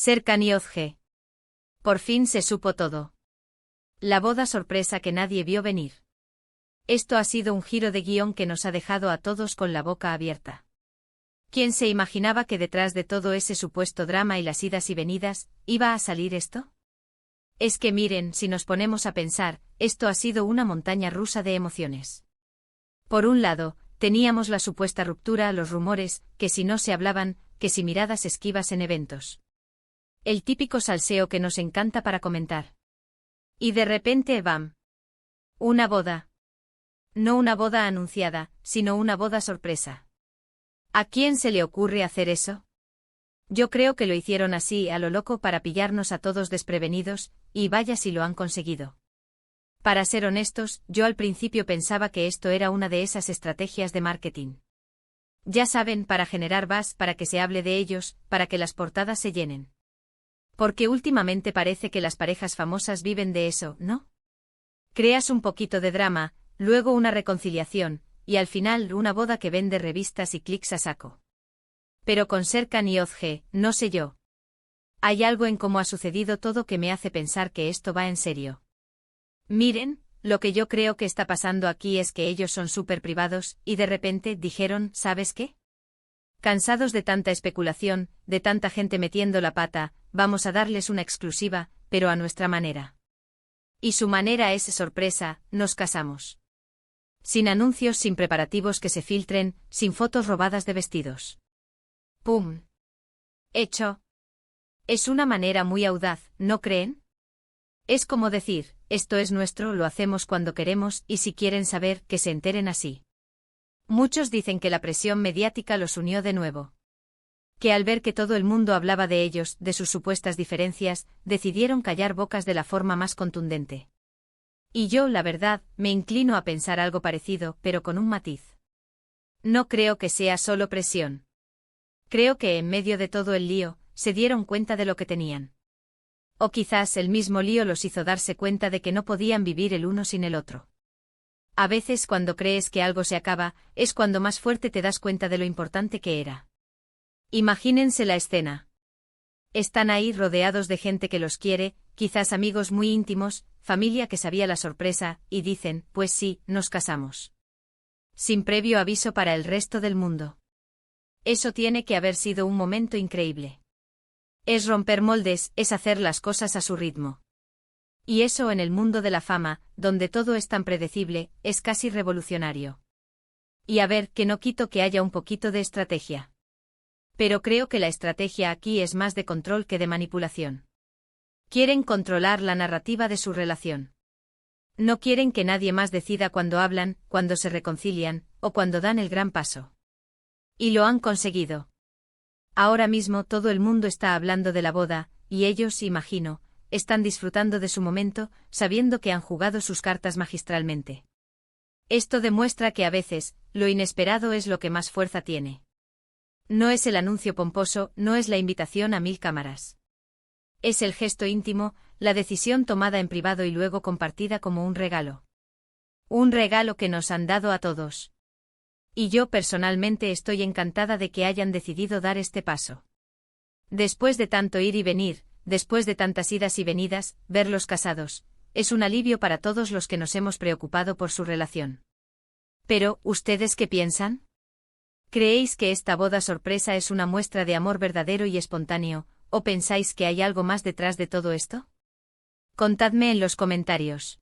Serkan y Ozge. Por fin se supo todo. La boda sorpresa que nadie vio venir. Esto ha sido un giro de guión que nos ha dejado a todos con la boca abierta. ¿Quién se imaginaba que detrás de todo ese supuesto drama y las idas y venidas, iba a salir esto? Es que miren, si nos ponemos a pensar, esto ha sido una montaña rusa de emociones. Por un lado, teníamos la supuesta ruptura, los rumores, que si no se hablaban, que si miradas esquivas en eventos. El típico salseo que nos encanta para comentar. Y de repente, ¡bam! Una boda. No una boda anunciada, sino una boda sorpresa. ¿A quién se le ocurre hacer eso? Yo creo que lo hicieron así a lo loco para pillarnos a todos desprevenidos, y vaya si lo han conseguido. Para ser honestos, yo al principio pensaba que esto era una de esas estrategias de marketing. Ya saben, para generar buzz, para que se hable de ellos, para que las portadas se llenen. Porque últimamente parece que las parejas famosas viven de eso, ¿no? Creas un poquito de drama, luego una reconciliación, y al final una boda que vende revistas y clics a saco. Pero con Serkan y Ozge, no sé yo. Hay algo en cómo ha sucedido todo que me hace pensar que esto va en serio. Miren, lo que yo creo que está pasando aquí es que ellos son súper privados, y de repente dijeron, ¿sabes qué? Cansados de tanta especulación, de tanta gente metiendo la pata, vamos a darles una exclusiva, pero a nuestra manera. Y su manera es sorpresa, nos casamos. Sin anuncios, sin preparativos que se filtren, sin fotos robadas de vestidos. ¡Pum! Hecho. Es una manera muy audaz, ¿no creen? Es como decir, esto es nuestro, lo hacemos cuando queremos, y si quieren saber, que se enteren así. Muchos dicen que la presión mediática los unió de nuevo. Que al ver que todo el mundo hablaba de ellos, de sus supuestas diferencias, decidieron callar bocas de la forma más contundente. Y yo, la verdad, me inclino a pensar algo parecido, pero con un matiz. No creo que sea solo presión. Creo que en medio de todo el lío, se dieron cuenta de lo que tenían. O quizás el mismo lío los hizo darse cuenta de que no podían vivir el uno sin el otro. A veces cuando crees que algo se acaba, es cuando más fuerte te das cuenta de lo importante que era. Imagínense la escena. Están ahí rodeados de gente que los quiere, quizás amigos muy íntimos, familia que sabía la sorpresa, y dicen, pues sí, nos casamos. Sin previo aviso para el resto del mundo. Eso tiene que haber sido un momento increíble. Es romper moldes, es hacer las cosas a su ritmo. Y eso en el mundo de la fama, donde todo es tan predecible, es casi revolucionario. Y a ver, que no quito que haya un poquito de estrategia. Pero creo que la estrategia aquí es más de control que de manipulación. Quieren controlar la narrativa de su relación. No quieren que nadie más decida cuando hablan, cuando se reconcilian, o cuando dan el gran paso. Y lo han conseguido. Ahora mismo todo el mundo está hablando de la boda, y ellos, imagino, están disfrutando de su momento, sabiendo que han jugado sus cartas magistralmente. Esto demuestra que a veces, lo inesperado es lo que más fuerza tiene. No es el anuncio pomposo, no es la invitación a 1000 cámaras. Es el gesto íntimo, la decisión tomada en privado y luego compartida como un regalo. Un regalo que nos han dado a todos. Y yo personalmente estoy encantada de que hayan decidido dar este paso. Después de tanto ir y venir, después de tantas idas y venidas, verlos casados, es un alivio para todos los que nos hemos preocupado por su relación. Pero, ¿ustedes qué piensan? ¿Creéis que esta boda sorpresa es una muestra de amor verdadero y espontáneo, o pensáis que hay algo más detrás de todo esto? Contadme en los comentarios.